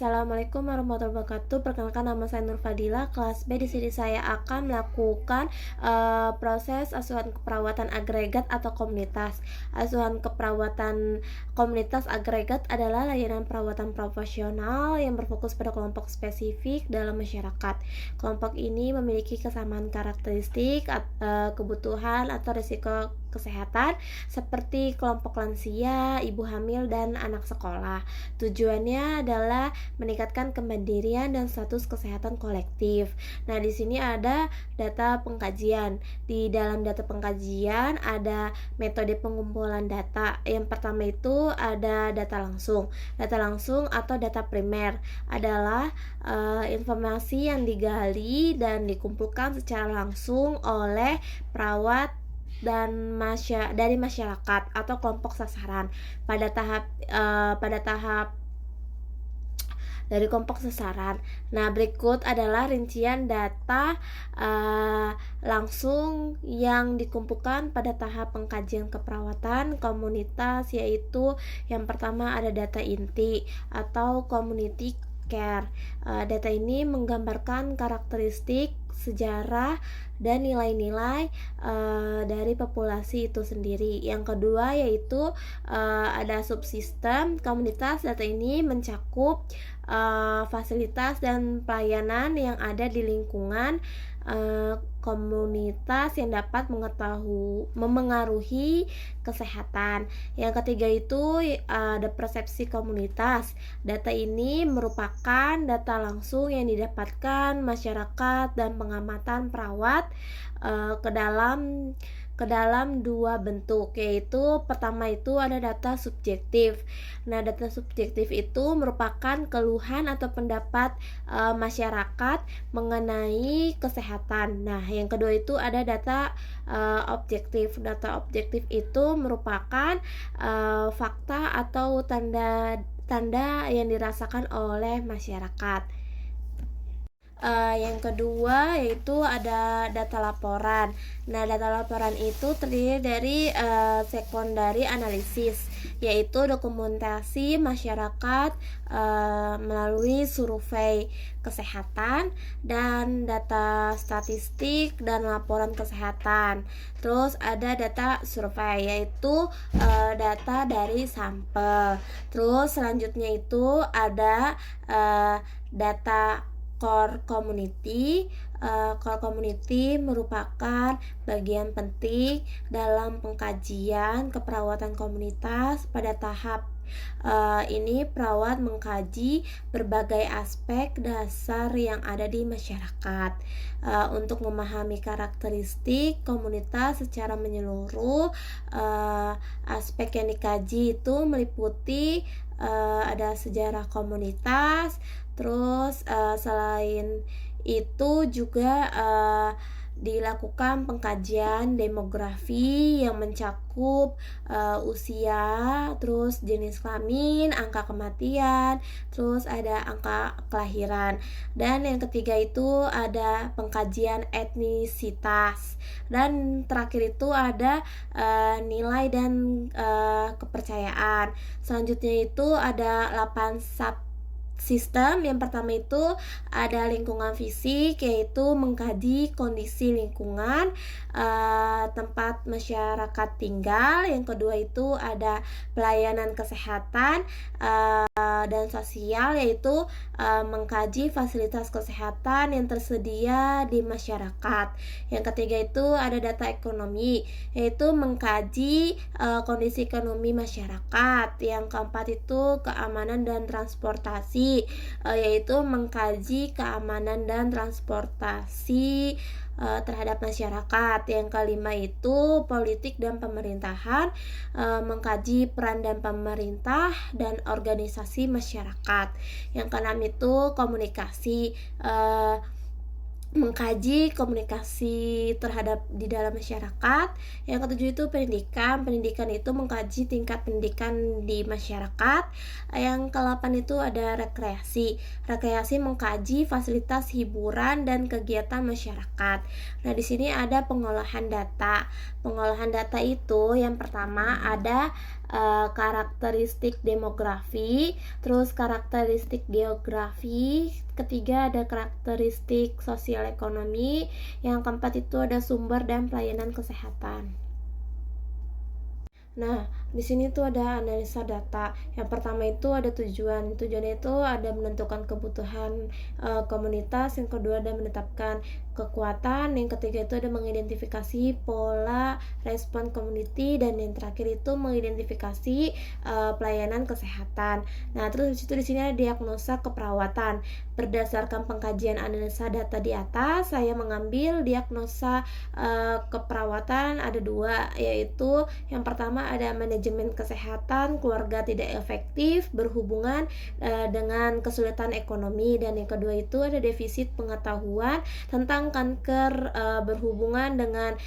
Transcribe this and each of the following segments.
Assalamualaikum warahmatullahi wabarakatuh. Perkenalkan, nama saya Nur Fadila, kelas B. Di sini saya akan melakukan proses asuhan keperawatan agregat atau komunitas. Asuhan keperawatan komunitas agregat adalah layanan perawatan profesional yang berfokus pada kelompok spesifik dalam masyarakat. Kelompok ini memiliki kesamaan karakteristik, kebutuhan atau risiko kesehatan seperti kelompok lansia, ibu hamil, dan anak sekolah. Tujuannya adalah meningkatkan kemandirian dan status kesehatan kolektif. Nah, di sini ada data pengkajian. Di dalam data pengkajian ada metode pengumpulan data. Yang pertama itu ada data langsung. Data langsung atau data primer adalah informasi yang digali dan dikumpulkan secara langsung oleh perawat dan dari masyarakat atau kelompok sasaran pada tahap dari kelompok sasaran. Nah, berikut adalah rincian data langsung yang dikumpulkan pada tahap pengkajian keperawatan komunitas, yaitu yang pertama ada data inti atau community care. Data ini menggambarkan karakteristik, sejarah, dan nilai-nilai dari populasi itu sendiri. Yang kedua yaitu ada subsistem komunitas. Data ini mencakup fasilitas dan pelayanan yang ada di lingkungan komunitas yang dapat memengaruhi kesehatan. Yang ketiga itu ada persepsi komunitas. Data ini merupakan data langsung yang didapatkan masyarakat dan pengamatan perawat ke dalam dua bentuk, yaitu pertama itu ada data subjektif. Nah, data subjektif itu merupakan keluhan atau pendapat masyarakat mengenai kesehatan. Nah, yang kedua itu ada data objektif. Data objektif itu merupakan fakta atau tanda yang dirasakan oleh masyarakat. Yang kedua yaitu ada data laporan. Nah, data laporan itu terdiri dari secondary analysis, yaitu dokumentasi masyarakat melalui survei kesehatan dan data statistik dan laporan kesehatan. Terus ada data survei, yaitu data dari sampel. Terus selanjutnya itu ada data core community. Core community merupakan bagian penting dalam pengkajian keperawatan komunitas. Pada tahap ini perawat mengkaji berbagai aspek dasar yang ada di masyarakat untuk memahami karakteristik komunitas secara menyeluruh. Aspek yang dikaji itu meliputi ada sejarah komunitas. Terus selain itu juga dilakukan pengkajian demografi yang mencakup usia, terus jenis kelamin, angka kematian, terus ada angka kelahiran. Dan yang ketiga itu ada pengkajian etnisitas. Dan terakhir itu ada nilai dan kepercayaan. Selanjutnya itu ada 8 sistem. Yang pertama itu ada lingkungan fisik, yaitu mengkaji kondisi lingkungan tempat masyarakat tinggal. Yang kedua itu ada pelayanan kesehatan dan sosial, yaitu mengkaji fasilitas kesehatan yang tersedia di masyarakat. Yang ketiga itu ada data ekonomi, yaitu mengkaji kondisi ekonomi masyarakat. Yang keempat itu keamanan dan transportasi, yaitu mengkaji keamanan dan transportasi terhadap masyarakat. Yang kelima itu politik dan pemerintahan, mengkaji peran dan pemerintah dan organisasi masyarakat. Yang keenam itu komunikasi, mengkaji komunikasi terhadap di dalam masyarakat. Yang ketujuh itu pendidikan. Pendidikan itu mengkaji tingkat pendidikan di masyarakat. Yang ke-8 itu ada rekreasi. Rekreasi mengkaji fasilitas hiburan dan kegiatan masyarakat. Nah, di sini ada pengolahan data. Pengolahan data itu yang pertama ada karakteristik demografi, terus karakteristik geografi, ketiga ada karakteristik sosial ekonomi, yang keempat itu ada sumber dan pelayanan kesehatan. Nah, di sini tuh ada analisa data. Yang pertama itu ada tujuan. Tujuannya itu ada menentukan kebutuhan komunitas. Yang kedua ada menetapkan kekuatan. Yang ketiga itu ada mengidentifikasi pola respon community, dan yang terakhir itu mengidentifikasi pelayanan kesehatan. Nah, terus di sini ada diagnosa keperawatan. Berdasarkan pengkajian analisa data di atas, saya mengambil diagnosa keperawatan ada dua, yaitu yang pertama ada manajemen kesehatan keluarga tidak efektif berhubungan dengan kesulitan ekonomi, dan yang kedua itu ada defisit pengetahuan tentang kanker berhubungan dengan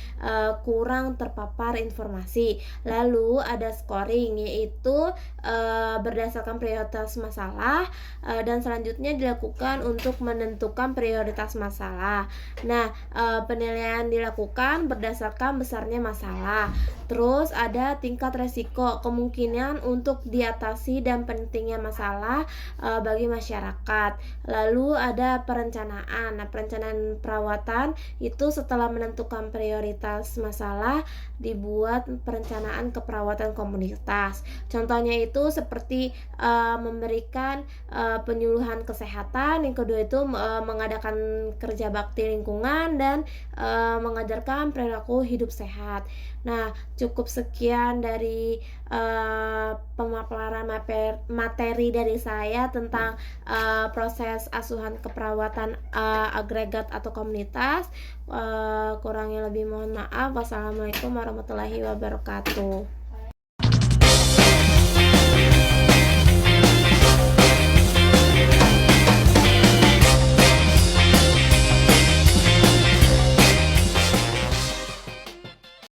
kurang terpapar informasi. Lalu ada scoring, yaitu berdasarkan prioritas masalah, dan selanjutnya dilakukan untuk menentukan prioritas masalah. Nah, penilaian dilakukan berdasarkan besarnya masalah. Terus ada tingkat resiko, kemungkinan untuk diatasi dan pentingnya masalah bagi masyarakat. Lalu ada perencanaan. Nah, perencanaan perawatan itu setelah menentukan prioritas masalah, dibuat perencanaan keperawatan komunitas. Contohnya itu seperti memberikan penyuluhan kesehatan. Yang kedua itu mengadakan kerja bakti lingkungan, dan mengajarkan perilaku hidup sehat. Nah, cukup sekian dari pemaparan materi dari saya tentang proses asuhan keperawatan agregat atau komunitas. Kurangnya lebih mohon maaf. Wassalamualaikum warahmatullahi wabarakatuh.